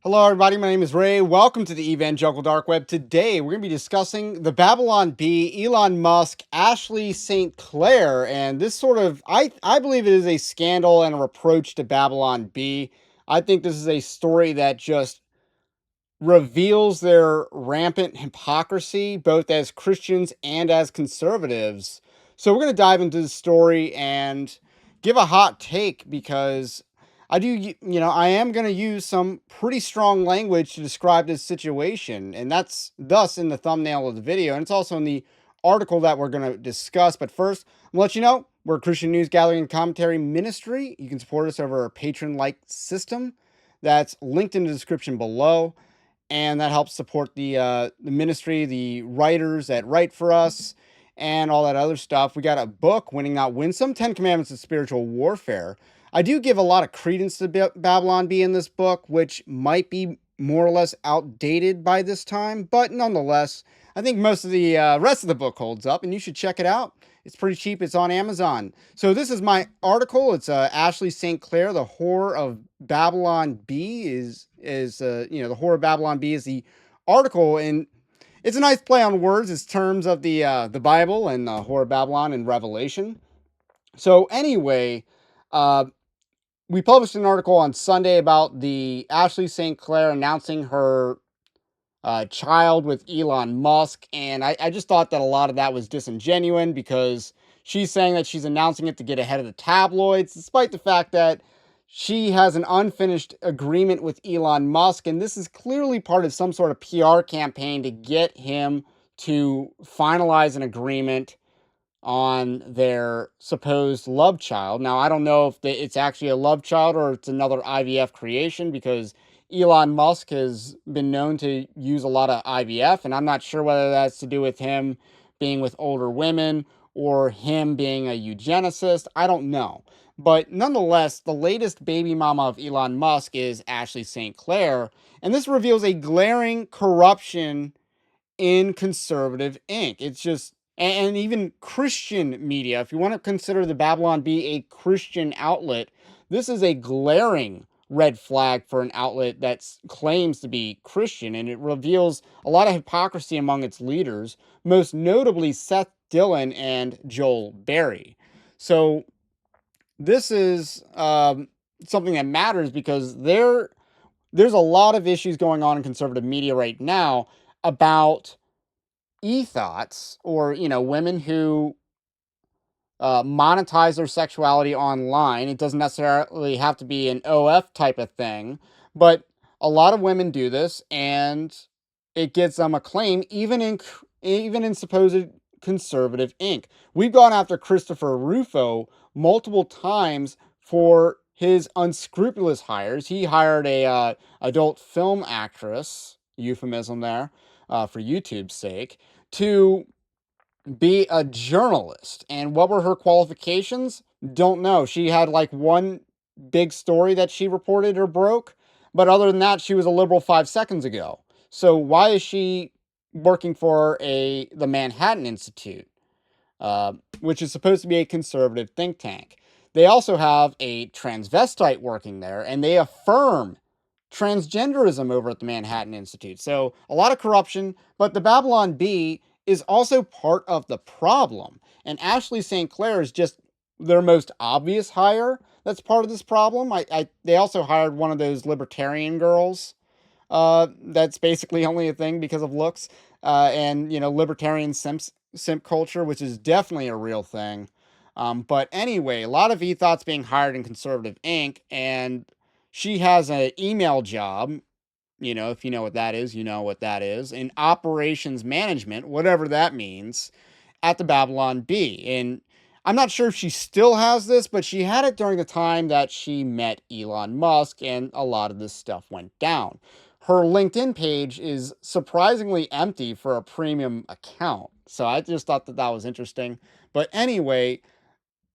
Hello, everybody. My name is Ray. Welcome to the Evangelical Dark Web. Today, we're going to be discussing the Babylon Bee, Elon Musk, Ashley St. Clair, and this I believe it is a scandal and a reproach to Babylon Bee. I think this is a story that just reveals their rampant hypocrisy, both as Christians and as conservatives. So we're going to dive into the story and give a hot take because I am going to use some pretty strong language to describe this situation. And that's thus in the thumbnail of the video. And it's also in the article that we're going to discuss. But first, I'm going to let you know we're a Christian news gathering and commentary ministry. You can support us over our patron like system that's linked in the description below, and that helps support the ministry, the writers that write for us, and all that other stuff. We got a book, Winning Not Winsome, 10 Commandments of Spiritual Warfare. I do give a lot of credence to Babylon Bee in this book, which might be more or less outdated by this time, but nonetheless, I think most of the rest of the book holds up, and you should check it out. It's pretty cheap. It's on Amazon. So this is my article. It's Ashley St. Clair, The Horror of Babylon Bee the Horror of Babylon Bee is the article, and it's a nice play on words. It's terms of the Bible and the Horror of Babylon and Revelation. So anyway, uh, we published an article on Sunday about the Ashley St. Clair announcing her child with Elon Musk. And I just thought that a lot of that was disingenuous because she's saying that she's announcing it to get ahead of the tabloids, despite the fact that she has an unfinished agreement with Elon Musk. And this is clearly part of some sort of PR campaign to get him to finalize an agreement on their supposed love child. Now, I don't know if it's actually a love child or it's another IVF creation, because Elon Musk has been known to use a lot of IVF, and I'm not sure whether that's to do with him being with older women or him being a eugenicist. I don't know. But nonetheless, the latest baby mama of Elon Musk is Ashley St. Clair, and this reveals a glaring corruption in conservative ink. It's just, and even Christian media, if you want to consider the Babylon Bee a Christian outlet, this is a glaring red flag for an outlet that claims to be Christian, and it reveals a lot of hypocrisy among its leaders, most notably Seth Dillon and Joel Berry. So this is something that matters because there's a lot of issues going on in conservative media right now about e-thoughts, or women who monetize their sexuality online. It doesn't necessarily have to be an OF type of thing, but a lot of women do this, and it gets them acclaim, even in supposed conservative ink. We've gone after Christopher Rufo multiple times for his unscrupulous hires. He hired a adult film actress, euphemism there, for YouTube's sake, to be a journalist. And what were her qualifications? Don't know. She had like one big story that she reported or broke, but other than that, she was a liberal 5 seconds ago. So why is she working for the Manhattan Institute, which is supposed to be a conservative think tank? They also have a transvestite working there, and they affirm transgenderism over at the Manhattan Institute. So a lot of corruption, but the Babylon Bee is also part of the problem. And Ashley St. Clair is just their most obvious hire that's part of this problem. They also hired one of those libertarian girls. That's basically only a thing because of looks. And libertarian simp culture, which is definitely a real thing. But anyway, a lot of e-thoughts being hired in conservative ink, and she has an email job. If you know what that is, you know what that is, in operations management, whatever that means, at the Babylon Bee. And I'm not sure if she still has this, but she had it during the time that she met Elon Musk, and a lot of this stuff went down. Her LinkedIn page is surprisingly empty for a premium account. So I just thought that was interesting. But anyway,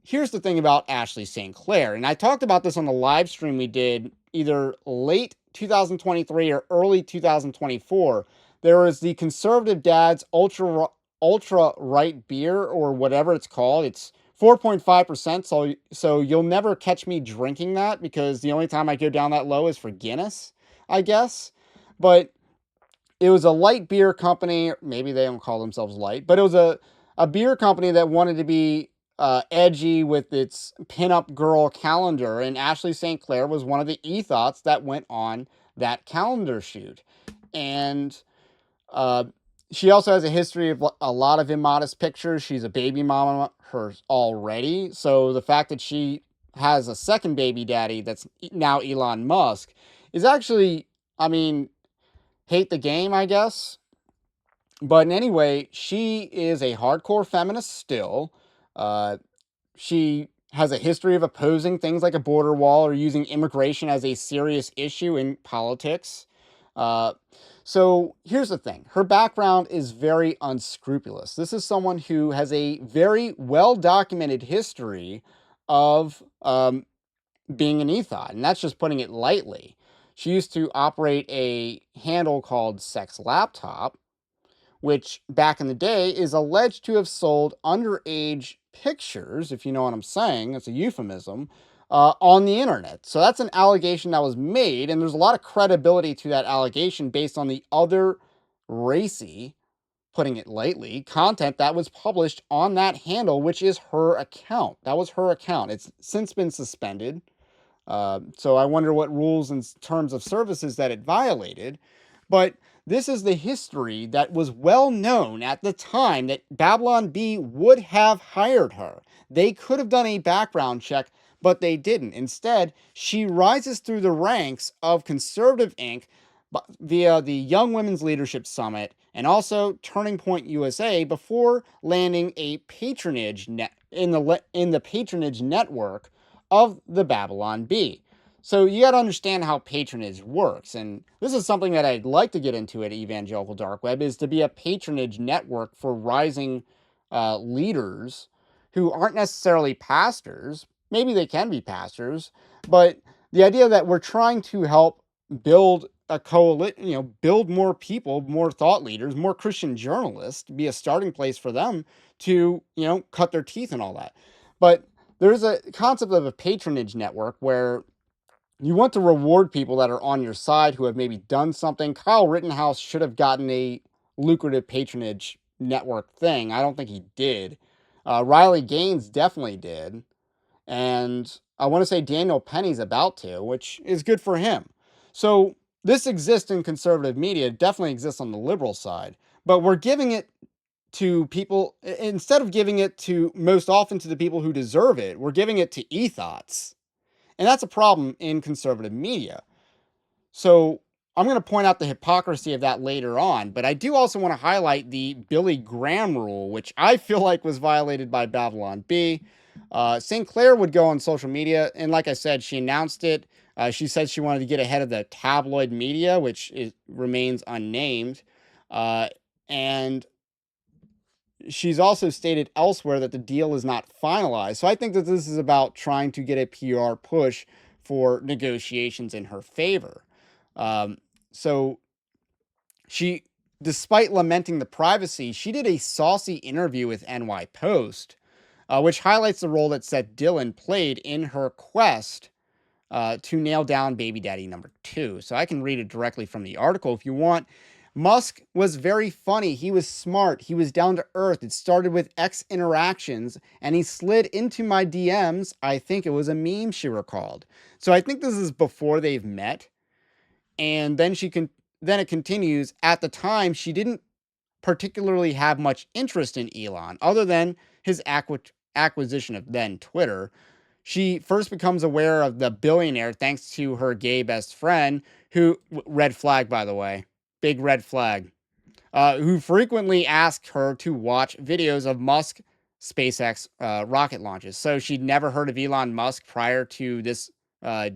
here's the thing about Ashley St. Clair, and I talked about this on the live stream we did either late 2023 or early 2024. There was the Conservative Dad's ultra right beer, or whatever it's called. It's 4.5%, so you'll never catch me drinking that, because the only time I go down that low is for Guinness. I guess. But it was a light beer company. Maybe they don't call themselves light, but it was a beer company that wanted to be edgy with its pinup girl calendar. And Ashley St. Clair was one of the ethos that went on that calendar shoot. And uh, she also has a history of a lot of immodest pictures. She's a baby mama her already. So the fact that she has a second baby daddy that's now Elon Musk is actually, I mean, hate the game, I guess. But anyway, she is a hardcore feminist still. Uh, she has a history of opposing things like a border wall or using immigration as a serious issue in politics. Uh, so here's the thing, her background is very unscrupulous. This is someone who has a very well documented history of being an ethot, and that's just putting it lightly. She used to operate a handle called Sex Laptop, which back in the day is alleged to have sold underage pictures, if you know what I'm saying, it's a euphemism, on the internet. So that's an allegation that was made, and there's a lot of credibility to that allegation based on the other racy, putting it lightly, content that was published on that handle, which is her account. That was her account. It's since been suspended. So I wonder what rules and terms of services that it violated. But this is the history that was well known at the time that Babylon B would have hired her. They could have done a background check, but they didn't. Instead, she rises through the ranks of Conservative Inc. via the Young Women's Leadership Summit and also Turning Point USA before landing a patronage in the patronage network of the Babylon Bee. So you got to understand how patronage works, and this is something that I'd like to get into at Evangelical Dark Web, is to be a patronage network for rising leaders who aren't necessarily pastors. Maybe they can be pastors, but the idea that we're trying to help build a coalition, build more people, more thought leaders, more Christian journalists, be a starting place for them to, cut their teeth and all that. But there's a concept of a patronage network where you want to reward people that are on your side who have maybe done something. Kyle Rittenhouse should have gotten a lucrative patronage network thing. I don't think he did. Riley Gaines definitely did. And I want to say Daniel Penny's about to, which is good for him. So this exists in conservative media. It definitely exists on the liberal side. But we're giving it to people, instead of giving it to most often to the people who deserve it, we're giving it to ethots. And that's a problem in conservative media. So I'm going to point out the hypocrisy of that later on, but I do also want to highlight the Billy Graham rule, which I feel like was violated by Babylon B. St. Clair would go on social media, and like I said, she announced it. She said she wanted to get ahead of the tabloid media, which remains unnamed. And she's also stated elsewhere that the deal is not finalized. So I think that this is about trying to get a PR push for negotiations in her favor. So she, despite lamenting the privacy, she did a saucy interview with NY Post, which highlights the role that Seth Dillon played in her quest to nail down baby daddy number 2. So I can read it directly from the article if you want. Musk was very funny. He was smart. He was down to earth. It started with X interactions, and he slid into my DMs. I think it was a meme, she recalled. So I think this is before they've met. And then then it continues. At the time, she didn't particularly have much interest in Elon, other than his acquisition of then Twitter. She first becomes aware of the billionaire thanks to her gay best friend, who, red flag, by the way, big red flag, who frequently asked her to watch videos of Musk SpaceX rocket launches. So she'd never heard of Elon Musk prior to this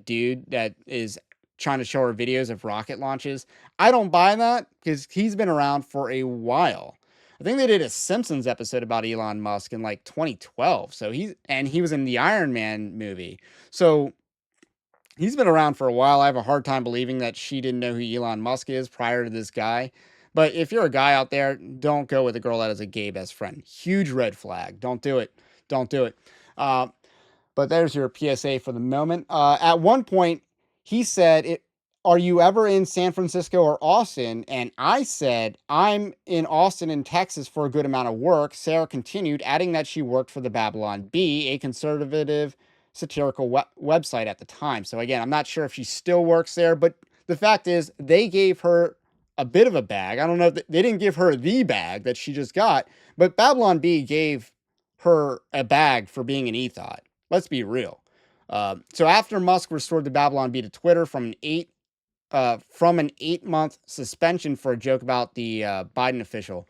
dude that is trying to show her videos of rocket launches. I don't buy that because he's been around for a while. I think they did a Simpsons episode about Elon Musk in like 2012. So he was in the Iron Man movie. So he's been around for a while. I have a hard time believing that she didn't know who Elon Musk is prior to this guy. But if you're a guy out there, don't go with a girl that has a gay best friend. Huge red flag. Don't do it. Don't do it. But there's your PSA for the moment. At one point, he said it are you ever in San Francisco or Austin? And I said, I'm in Austin in Texas for a good amount of work. Sarah continued, adding that she worked for the Babylon Bee, a conservative satirical website at the time. So again, I'm not sure if she still works there, but the fact is they gave her a bit of a bag. I don't know if they didn't give her the bag that she just got, but Babylon Bee gave her a bag for being an ethot. Let's be real. So after Musk restored the Babylon Bee to Twitter from an 8-month suspension for a joke about the Biden official,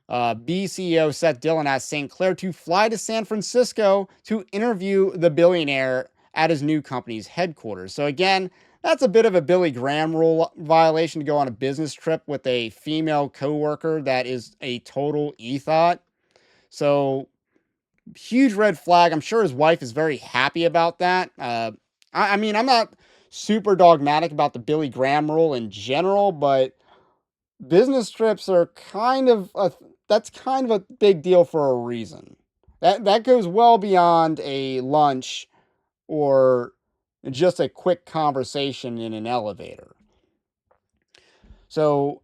B CEO Seth Dillon asked St. Clair to fly to San Francisco to interview the billionaire at his new company's headquarters. So again, that's a bit of a Billy Graham rule violation to go on a business trip with a female coworker that is a total ethot. So huge red flag. I'm sure his wife is very happy about that. I mean, I'm not super dogmatic about the Billy Graham rule in general, but business trips are that's kind of a big deal for a reason. That goes well beyond a lunch or just a quick conversation in an elevator. So,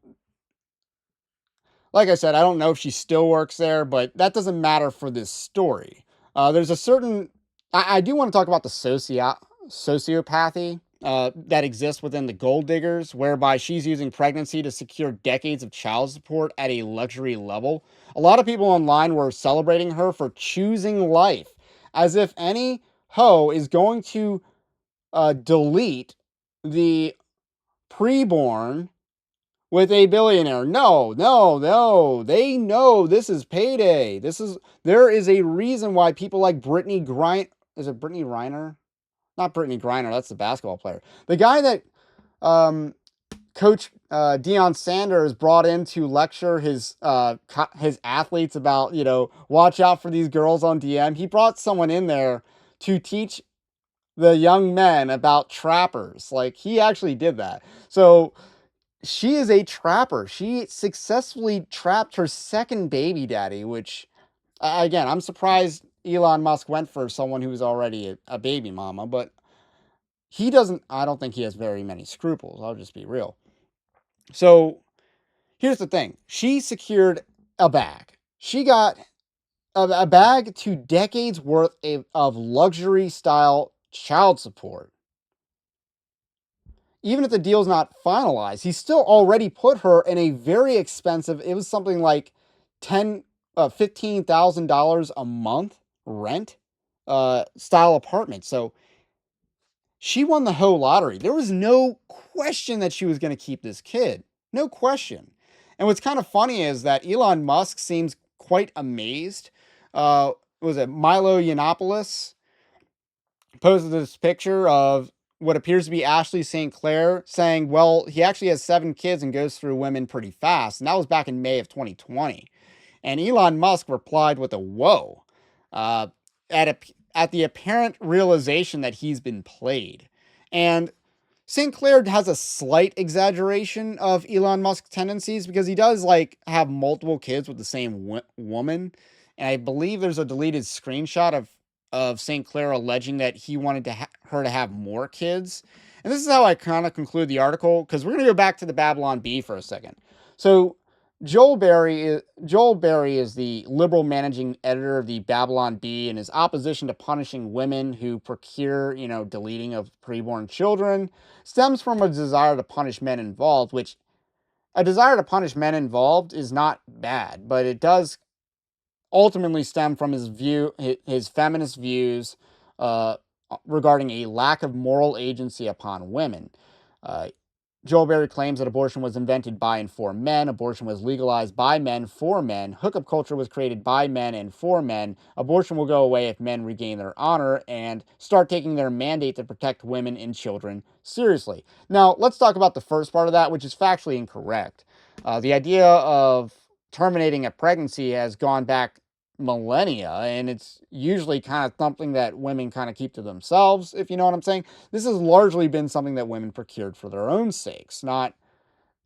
like I said, I don't know if she still works there, but that doesn't matter for this story. There's a certain, I do want to talk about the sociopathy that exists within the gold diggers, whereby she's using pregnancy to secure decades of child support at a luxury level. A lot of people online were celebrating her for choosing life, as if any hoe is going to delete the preborn with a billionaire. No, no, no. They know this is payday. There is a reason why people like Brittany Griner. Is it Brittany Reiner? Not Brittany Griner. That's the basketball player. The guy that Coach Deion Sanders brought in to lecture his athletes about, watch out for these girls on DM. He brought someone in there to teach the young men about trappers. Like, he actually did that. So she is a trapper. She successfully trapped her second baby daddy, which, again, I'm surprised Elon Musk went for someone who was already a baby mama, but I don't think he has very many scruples. I'll just be real. So here's the thing. She secured a bag. She got a bag to decades worth of luxury style child support. Even if the deal's not finalized, he still already put her in a very expensive, it was something like $15,000 a month rent style apartment. So she won the whole lottery. There was no question that she was going to keep this kid. No question. And what's kind of funny is that Elon Musk seems quite amazed. Was it Milo Yiannopoulos posted this picture of what appears to be Ashley St. Clair saying, well, he actually has 7 kids and goes through women pretty fast. And that was back in May of 2020. And Elon Musk replied with a whoa uh, at the apparent realization that he's been played. And St. Clair has a slight exaggeration of Elon Musk's tendencies because he does like have multiple kids with the same woman. And I believe there's a deleted screenshot of St. Clair alleging that he wanted her to have more kids. And this is how I kind of conclude the article, because we're going to go back to the Babylon Bee for a second. So Joel Berry is the liberal managing editor of the Babylon Bee, and his opposition to punishing women who procure, deleting of preborn children stems from a desire to punish men involved, which a desire to punish men involved is not bad, but it does ultimately stem from his feminist views regarding a lack of moral agency upon women. Uh, Joel Berry claims that abortion was invented by and for men. Abortion was legalized by men for men. Hookup culture was created by men and for men. Abortion will go away if men regain their honor and start taking their mandate to protect women and children seriously. Now, let's talk about the first part of that, which is factually incorrect. The idea of terminating a pregnancy has gone back millennia, and it's usually kind of something that women kind of keep to themselves, if you know what I'm saying. This has largely been something that women procured for their own sakes, not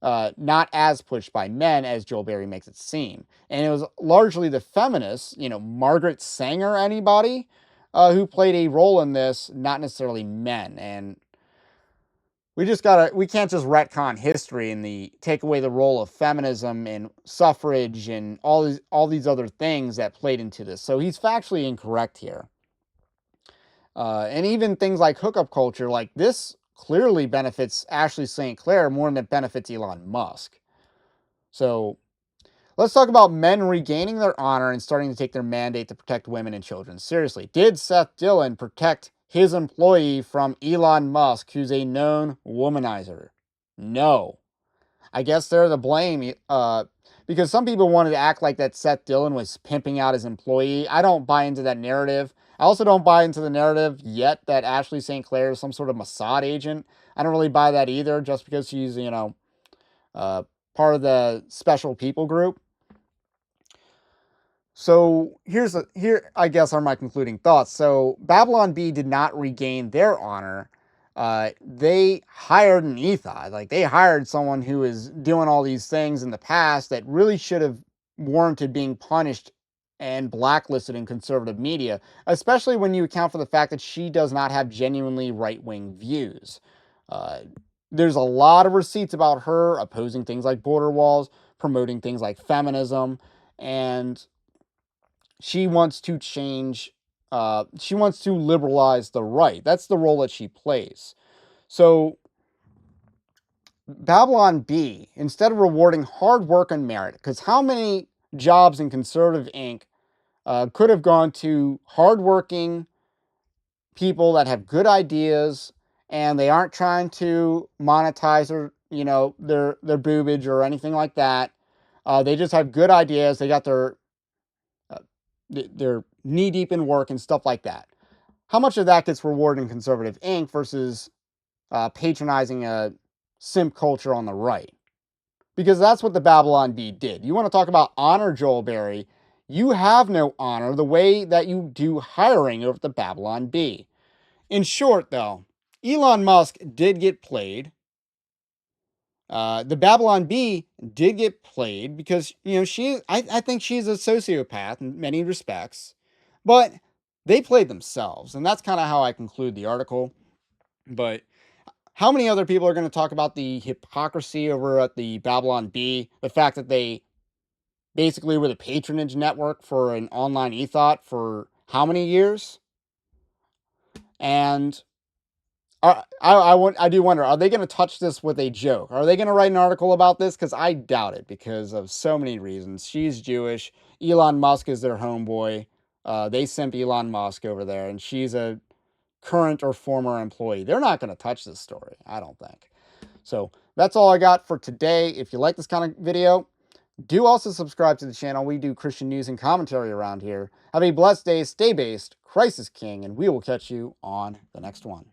as pushed by men as Joel Berry makes it seem. And it was largely the feminists, Margaret Sanger, anybody, who played a role in this, not necessarily men. And we can't just retcon history and take away the role of feminism and suffrage and all these other things that played into this. So he's factually incorrect here. And even things like hookup culture, like this clearly benefits Ashley St. Clair more than it benefits Elon Musk. So let's talk about men regaining their honor and starting to take their mandate to protect women and children seriously. Did Seth Dillon protect his employee from Elon Musk, who's a known womanizer? No. I guess they're the blame, because some people wanted to act like that Seth Dillon was pimping out his employee. I don't buy into that narrative. I also don't buy into the narrative yet that Ashley St. Clair is some sort of Mossad agent. I don't really buy that either, just because she's, uh, part of the special people group. So here I guess are my concluding thoughts. So Babylon B did not regain their honor. They hired an ethos. Like they hired someone who is doing all these things in the past that really should have warranted being punished and blacklisted in conservative media, especially when you account for the fact that she does not have genuinely right-wing views. Uh, there's a lot of receipts about her opposing things like border walls, promoting things like feminism, and she wants to change, she wants to liberalize the right. That's the role that she plays. So Babylon B, instead of rewarding hard work and merit, because how many jobs in conservative Inc. Could have gone to hardworking people that have good ideas and they aren't trying to monetize or their boobage or anything like that. They just have good ideas. They got uh, they're knee deep in work and stuff like that. How much of that gets rewarded in conservative Inc. versus patronizing a simp culture on the right? Because that's what the Babylon Bee did. You want to talk about honor, Joel Berry? You have no honor the way that you do hiring over at the Babylon Bee. In short, though, Elon Musk did get played. The Babylon Bee did get played because I think she's a sociopath in many respects, but they played themselves, and that's kind of how I conclude the article. But how many other people are going to talk about the hypocrisy over at the Babylon Bee? The fact that they basically were the patronage network for an online e-thought for how many years? And I do wonder, are they going to touch this with a joke? Are they going to write an article about this? Because I doubt it because of so many reasons. She's Jewish. Elon Musk is their homeboy. They simp Elon Musk over there, and she's a current or former employee. They're not going to touch this story, I don't think. So that's all I got for today. If you like this kind of video, do also subscribe to the channel. We do Christian news and commentary around here. Have a blessed day. Stay based. Christ is King, and we will catch you on the next one.